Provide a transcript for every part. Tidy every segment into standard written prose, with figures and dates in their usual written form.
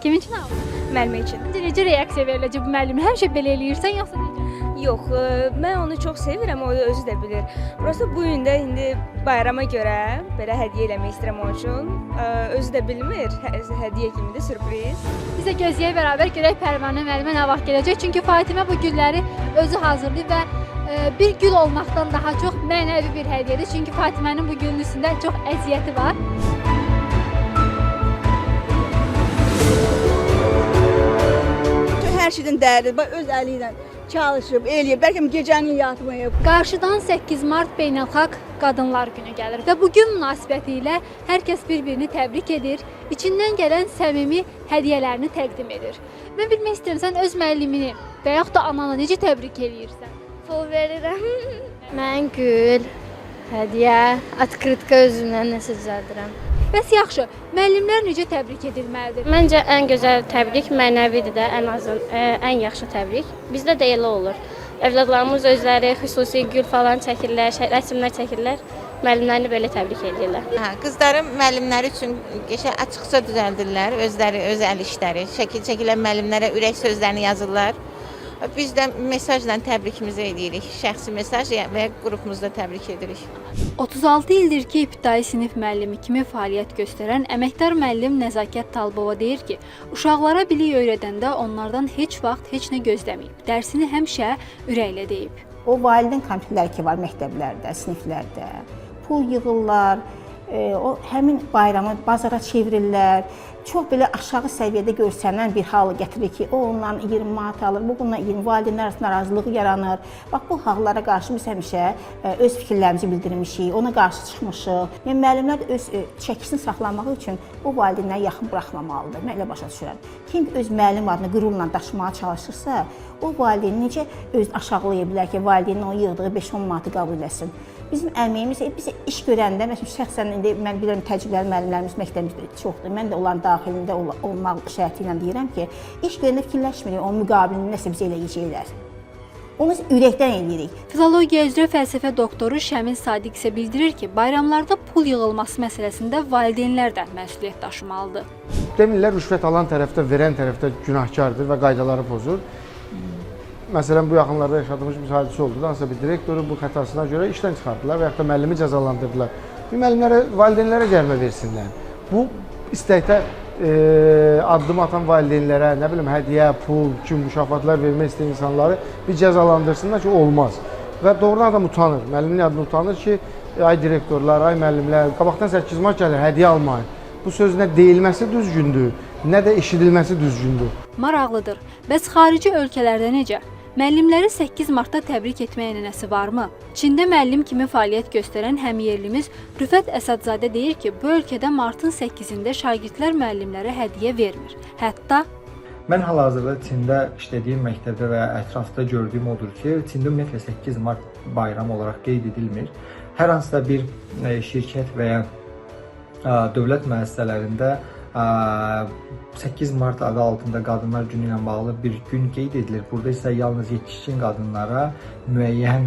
Kimin üçün aldın? Müəllimə üçün. Necə reaksiya veriləcək bu müəllimə? Həmişə belə eləyirsən yoxsa necə? Yox, mən onu çox sevirəm, o özü də bilir. Prosta bu gün də indi bayrama görə belə hədiyyə eləmək istəyirəm onun üçün. Özü də bilmir, hədiyyə kimidir, sürpriz. Biz də gözləyək bərabər görək Pərvanə müəllimə nə vaxt gələcək. Çünki Fatimə bu gülləri özü hazırlayıb və bir gül olmaqdan daha çox mənəvi bir hədiyyədir. Çünki Fatimənin bu gülün üstündə çox əziyyəti var. Hər şeydən dəyərlidir. Bax öz əli ilə çalışıb, eləyib, bəlkə gecəni yatmayıb. Qarşıdan 8 mart Beynəlxalq Qadınlar Günü gəlir və bu gün münasibətilə hər kəs bir-birini təbrik edir, içindən gələn səmimi hədiyyələrini təqdim edir. Mən bilmək istəyirəm, sən öz müəllimini və yaxud da ananı necə təbrik eləyirsən? Pul verirəm. Mən gül, hədiyyə, atkritka özümdən nəsə düzəldirəm. Bəs yaxşı, müəllimlər necə təbrik edilməlidir? Məncə ən gözəl təbrik mənəvidir də, ən yaxşı təbrik. Bizdə də elə olur. Övladlarımız özləri xüsusi gül falan çəkirlər, rəsmlər çəkirlər. Müəllimlərini belə təbrik edirlər. Qızlarım müəllimləri üçün açıqca düzəldirlər, özləri öz əl işləri. Şəkil çəkilən müəllimlərə ürək sözlərini yazırlar. Biz də mesajla təbrikimizi edirik. Şəxsi mesaj və qrupumuzda təbrik edirik. 36 ildir ki, ibtidai sinif müəllimi kimi fəaliyyət göstərən əməkdar müəllim Nəzakət Talbova deyir ki, uşaqlara bilik öyrədəndə onlardan heç vaxt heç nə gözləməyib. Dərsini həmişə ürəklə deyib. O valideyn komitələri ki var məktəblərdə, siniflərdə, pul yığırlar, o həmin bayramı bazara çevirirlər. Çox belə aşağı səviyyədə görsənən bir hal gətirir ki, o ondan 20 manat alır, bu bundan 20, valideynlər arasında narazılıq yaranır. Bax, bu hallara qarşı biz həmişə öz fikirlərimizi bildirmişik, ona qarşı çıxmışıq. Yəni, müəllimlər öz çəkisini saxlamağı üçün bu valideynləri yaxın buraxmamalıdır, mən elə başa düşürəm. Kim öz müəllim adını qürurla daşımağa çalışırsa, o valideyn necə öz aşağılaya bilər ki, valideynin o yığdığı 5-10 manatı qəbul eləsin. Bizim əməyimiz, biz iş görəndə, məsələn, şəxsən indi mən bilirəm təcrübəli müəllimlərimiz məktəbimizdə çoxdur. Mən də onların daxilində olmaq şərti ilə deyirəm ki, iş görəndə fikirləşmirik, onun müqabilində nəsə bizə eləyəcəklər. Onu ürəkdən eləyirik. Filologiya üzrə fəlsəfə doktoru Şəmin Sadiq isə bildirir ki, bayramlarda pul yığılması məsələsində valideynlər də məsuliyyət daşımalıdır. Demirlər, rüşvət alan tərəfdə, verən tərəfdə günahkardır və qaydaları pozur. Məsələn, bu yaxınlarda yaşadığımız bir hadisə oldu. Hansısa bir direktoru bu xətasına görə işdən çıxardılar və yaxud da müəllimi cəzalandırdılar. Bu müəllimlərə, valideynlərə cərimə versinlər. Bu istəkdə addım atan valideynlərə, nə bilim, hədiyyə, pul, mükafatlar vermək istəyən insanları bir cəzalandırsınlar ki, olmaz. Və doğrudan adam utanır, müəllimin adını utanır ki, ay direktorlar, ay müəllimlər, qabaqdan 8 mart gəlir, hədiyyə almayın. Bu söz nə deyilməsi düzgündür, nə də eşidilməsi düzgündür. Maraqlıdır. Bəs xarici ölkələrdə necə? Müəllimləri 8 martda təbrik etmək ənənəsi varmı? Çində müəllim kimi fəaliyyət göstərən həmyerlimiz Rüfət Əsədzadə deyir ki, bu ölkədə martın 8-də şagirdlər müəllimlərə hədiyyə vermir. Hətta mən hal-hazırda Çində işlədiyim məktəbdə və ətrafda gördüyüm odur ki, Çində ümumiyyətlə 8 mart bayram olaraq qeyd edilmir. Hər hansısa bir şirkət və ya dövlət müəssisələrində 8 mart adı altında Qadınlar Günü ilə bağlı bir gün qeyd edilir. Burada isə yalnız yetişkin qadınlara müəyyən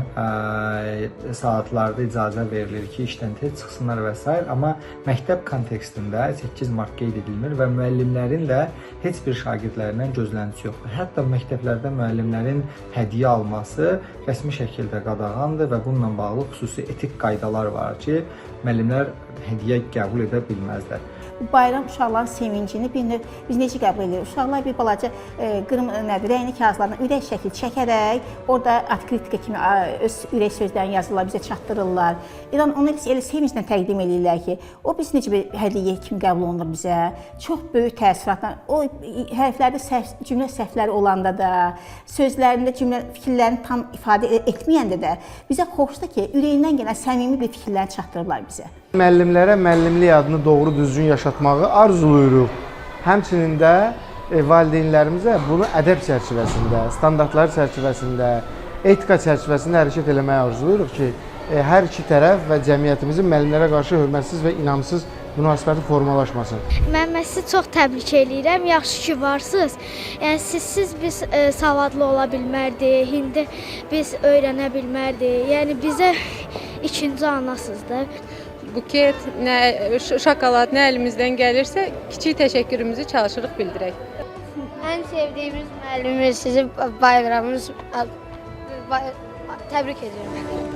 saatlarda icazə verilir ki, işdən tez çıxsınlar və s. Amma məktəb kontekstində 8 mart qeyd edilmir və müəllimlərin də heç bir şagirdlərindən gözləntisi yoxdur. Hətta məktəblərdə müəllimlərin hədiyyə alması rəsmi şəkildə qadağandır və bununla bağlı xüsusi etik qaydalar var ki, müəllimlər hədiyyə qəbul edə bilməzlər. Bu bayram uşaqların sevincini biz necə qəbul edirik? Uşaqlar bir balaca rəyini kağızlarına ürək şəkli çəkərək, orada atkritika kimi öz ürək sözlərini yazırlar, bizə çatdırırlar. Onu elə sevinclə təqdim edirlər ki, o biz necə bir hədiyyə kimi qəbul olunur bizə. Çox böyük təsiratla, o hərflərdə cümlə səhvləri olanda da, sözlərində cümlə fikirlərini tam ifadə etməyəndə də bizə xoşdur ki, ürəyindən gələn səmimi bir fikirləri çatdırırlar bizə. Müəllimlərə müəllimlik adını doğru düzgün yaşatmağı arzuluyuruq. Həmçinin də valideynlərimizə bunu ədəb çərçivəsində, standartlar çərçivəsində, etika çərçivəsində hərəkət eləməyi arzuluyuruq ki, hər iki tərəf və cəmiyyətimizin müəllimlərə qarşı hörmətsiz və inamsız münasibəti formalaşmasın. Mən sizi çox təbrik edirəm. Yaxşı ki varsınız. Yəni sizsiz biz savadlı ola bilmərdik, indi biz öyrənə bilmərdik. Yəni bizə ikinci anasızdır. buket, nə şokolad, nə əlimizdən gəlirsə, kiçik təşəkkürümüzü çalışırıq bildirək. Ən sevdiyimiz müəllimimiz sizi bayramınız təbrik edirəm.